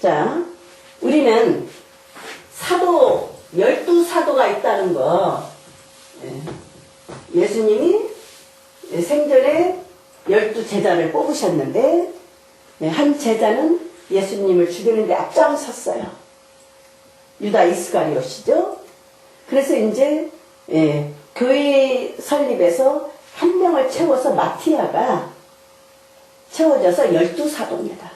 자, 우리는 사도, 12사도가 있다는 거, 예수님이 생전에 12제자를 뽑으셨는데, 한 제자는 예수님을 죽이는데 앞장섰어요. 유다 이스가리옷이죠. 그래서 이제, 교회 설립에서 한 명을 채워서 마티아가 채워져서 12사도입니다.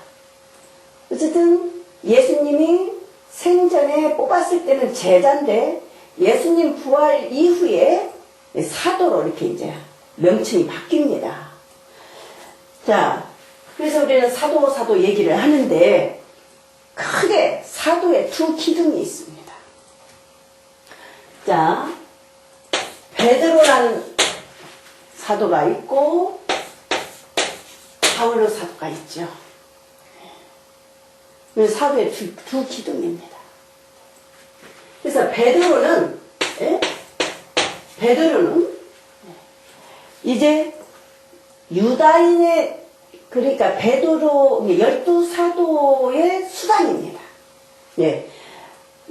어쨌든 예수님이 생전에 뽑았을 때는 제자인데 예수님 부활 이후에 사도로 이렇게 이제 명칭이 바뀝니다. 자, 그래서 우리는 사도 얘기를 하는데 크게 사도의 두 기둥이 있습니다. 자, 베드로라는 사도가 있고 바울로 사도가 있죠. 사도의 두 기둥입니다. 그래서 베드로는 이제 유다인의, 그러니까 베드로 12사도의 수단입니다.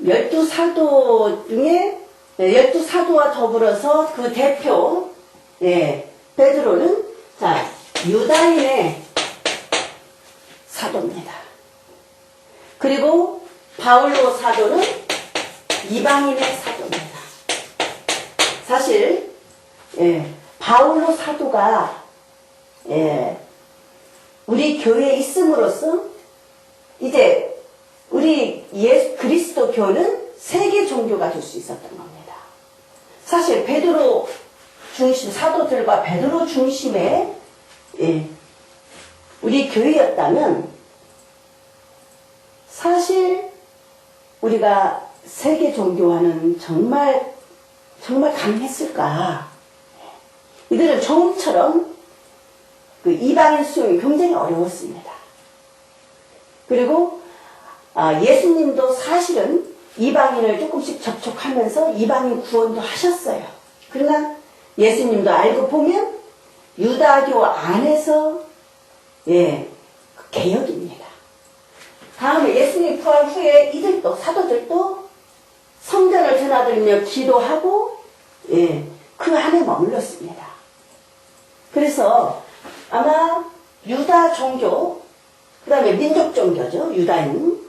12사도 중에 12사도와 더불어서 그 대표 베드로는 자, 유다인의 사도입니다. 그리고 바울로 사도는 이방인의 사도입니다. 사실 바울로 사도가 우리 교회에 있음으로써 이제 우리 그리스도 교는 세계 종교가 될 수 있었던 겁니다. 사실 베드로 중심, 사도들과 베드로 중심의 우리 교회였다면 사실 우리가 세계 종교와는 정말 강했을까? 이들은 조금처럼 그 이방인 수용이 굉장히 어려웠습니다. 그리고 예수님도 사실은 이방인을 조금씩 접촉하면서 이방인 구원도 하셨어요. 그러나 예수님도 알고 보면 유다교 안에서 개혁입니다. 다음에 예수님 부활 후에 이들도 사도들도 성전을 드나들며 기도하고 그 안에 머물렀습니다. 그래서 아마 유다 종교, 그 다음에 민족 종교죠. 유다인.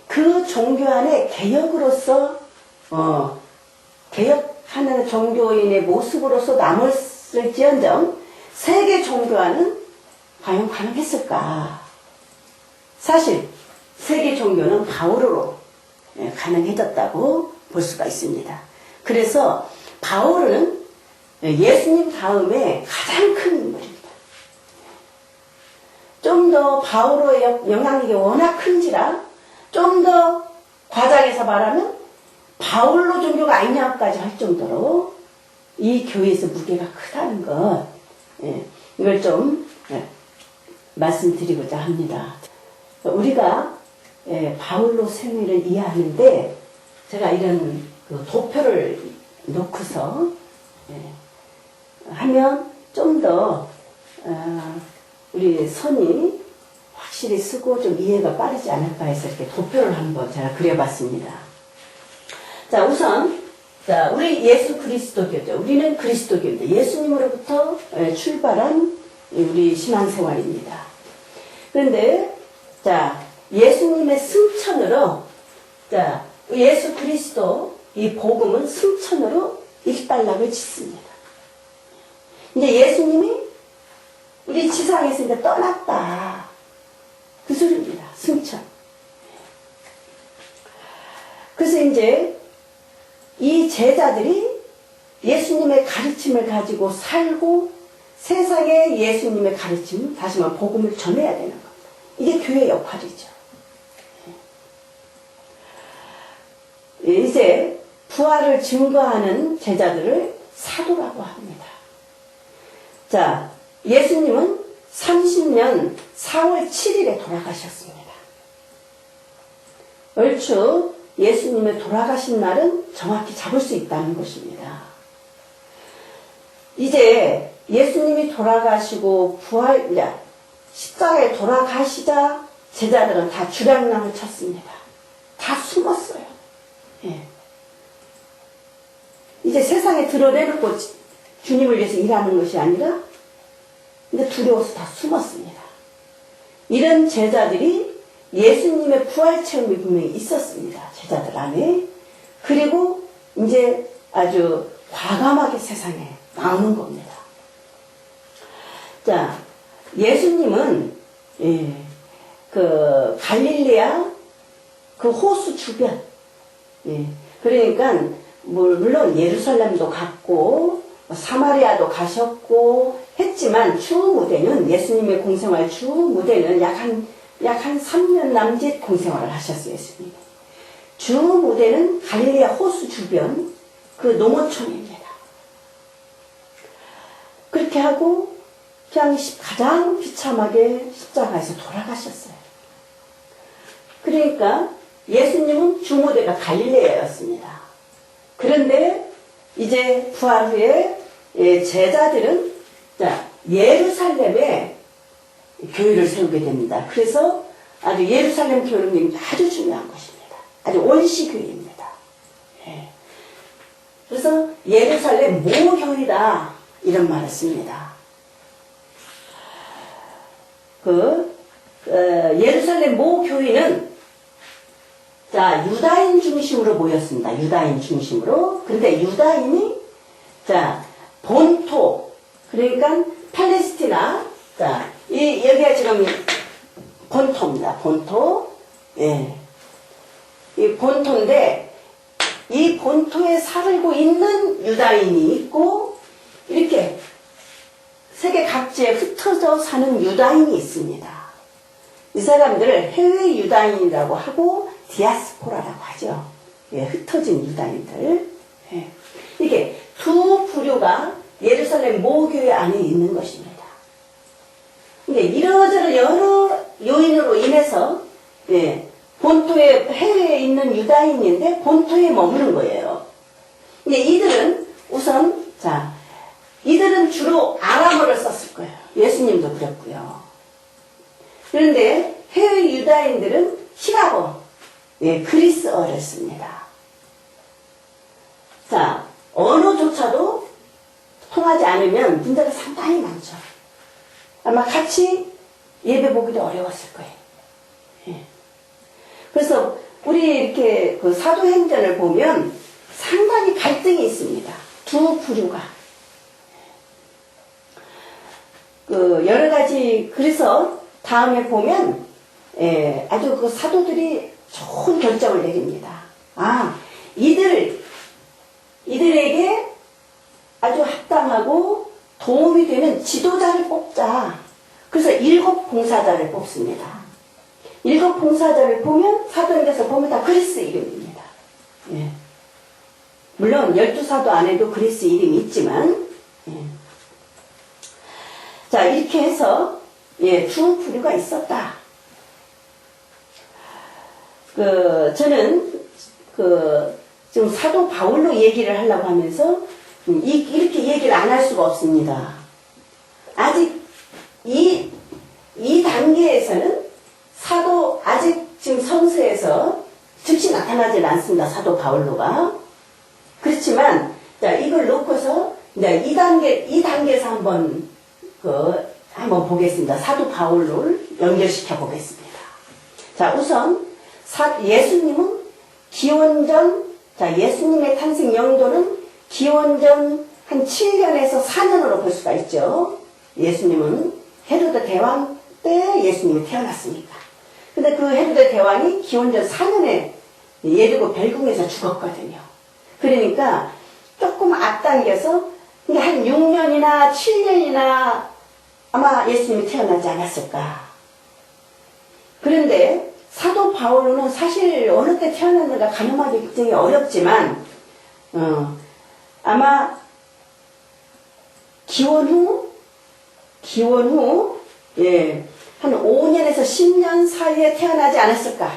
그 종교 안에 개혁으로서 개혁하는 종교인의 모습으로서 남았을지언정 세계 종교와는 과연 가능했을까? 사실 세계 종교는 바울로 가능해졌다고 볼 수가 있습니다. 그래서 바울은 예수님 다음에 가장 큰 인물입니다. 좀 더 바울의 영향력이 워낙 큰지라 좀 더 과장해서 말하면 바울로 종교가 아니냐까지 할 정도로 이 교회에서 무게가 크다는 것, 이걸 좀 말씀드리고자 합니다. 우리가 바울로 생애를 이해하는데 제가 이런 그 도표를 놓고서 하면 좀 더 우리 손이 확실히 쓰고 좀 이해가 빠르지 않을까 해서 이렇게 도표를 한번 제가 그려봤습니다. 자, 우선 자, 우리 예수 그리스도교죠. 우리는 그리스도교입니다. 예수님으로부터 출발한 우리 신앙생활입니다. 그런데 자, 예수님의 승천으로 자, 예수 그리스도 이 복음은 승천으로 일단락을 짓습니다. 이제 예수님이 우리 지상에서 이제 떠났다. 그 소리입니다. 승천. 그래서 이제 이 제자들이 예수님의 가르침을 가지고 살고 세상에 예수님의 가르침, 다시 말하면 복음을 전해야 되는 겁니다. 이게 교회의 역할이죠. 이제 부활을 증거하는 제자들을 사도라고 합니다. 자, 예수님은 30년 4월 7일에 돌아가셨습니다. 얼추 예수님의 돌아가신 날은 정확히 잡을 수 있다는 것입니다. 이제 예수님이 돌아가시고 십자가에 돌아가시자 제자들은 다 주량랑을 쳤습니다. 다 숨었어요. 예. 이제 세상에 드러내놓고 주님을 위해서 일하는 것이 아니라 근데 두려워서 다 숨었습니다. 이런 제자들이 예수님의 부활 체험이 분명히 있었습니다. 제자들 안에. 그리고 이제 아주 과감하게 세상에 나오는 겁니다. 자, 예수님은 그 갈릴레아 그 호수 주변, 그러니까 물론 예루살렘도 갔고 사마리아도 가셨고 했지만 주 무대는 예수님의 공생활 주 무대는 약 한 3년 남짓 공생활을 하셨어요. 예수님. 주 무대는 갈릴레아 호수 주변 그 농어촌입니다. 그렇게 하고 그냥 가장 비참하게 십자가에서 돌아가셨어요. 그러니까 예수님은 주 무대가 갈릴레아였습니다. 그런데 이제 부활 후에 제자들은 예루살렘에 교회를 세우게 됩니다. 그래서 아주 예루살렘 교회는 아주 중요한 것입니다. 아주 원시교회입니다. 그래서 예루살렘 모교회다 이런 말을 씁니다. 예루살렘 모교회는 유다인 중심으로 모였습니다. 유다인 중심으로. 근데 유다인이 본토 그러니까 팔레스티나 여기가 지금 본토입니다. 본토. 이 본토인데 이 본토에 살고 있는 유다인이 있고 이렇게 세계 각지에 흩어져 사는 유다인이 있습니다. 이 사람들을 해외 유다인이라고 하고 디아스포라라고 하죠. 흩어진 유다인들. 이게 두 부류가 예루살렘 모교회 안에 있는 것입니다. 근데 이러저러 여러 요인으로 인해서 본토에 해외에 있는 유다인인데 본토에 머무는 거예요. 근데 이들은 우선 이들은 주로 아람어를 썼을 거예요. 예수님도 그랬고요. 그런데 해외 유다인들은 히라버, 그리스어를 씁니다. 언어조차도 통하지 않으면 문제가 상당히 많죠. 아마 같이 예배 보기도 어려웠을 거예요. 그래서 우리 이렇게 그 사도행전을 보면 상당히 갈등이 있습니다. 두 부류가. 여러 가지, 그래서 다음에 보면, 아주 그 사도들이 좋은 결정을 내립니다. 이들에게 아주 합당하고 도움이 되는 지도자를 뽑자. 그래서 7 봉사자를 뽑습니다. 7 봉사자를 보면, 사도행전에서 보면 다 그리스 이름입니다. 물론 12사도 안에도 그리스 이름이 있지만, 이렇게 해서, 두 부류가 있었다. 저는, 지금 사도 바울로 얘기를 하려고 하면서, 이렇게 얘기를 안 할 수가 없습니다. 아직, 이 단계에서는 아직 지금 성서에서 즉시 나타나질 않습니다. 사도 바울로가. 그렇지만, 이걸 놓고서, 이 단계에서 한번 보겠습니다. 사도 바울을 연결시켜 보겠습니다. 우선, 예수님은 예수님의 탄생 영도는 기원전 한 7년에서 4년으로 볼 수가 있죠. 예수님은 헤로데 대왕 때 예수님이 태어났으니까. 근데 그 헤로데 대왕이 기원전 4년에 예리고 벨궁에서 죽었거든요. 그러니까 조금 앞당겨서 한 6년이나 7년이나 아마 예수님이 태어나지 않았을까. 그런데 사도 바울은 사실 어느 때 태어났는가 가늠하기 굉장히 어렵지만 아마 기원 후 한 5년에서 10년 사이에 태어나지 않았을까.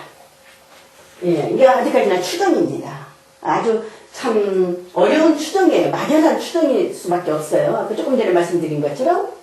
이게 아직까지는 추정입니다. 아주 참 어려운 추정이에요. 막연한 추정일 수밖에 없어요. 조금 전에 말씀드린 것처럼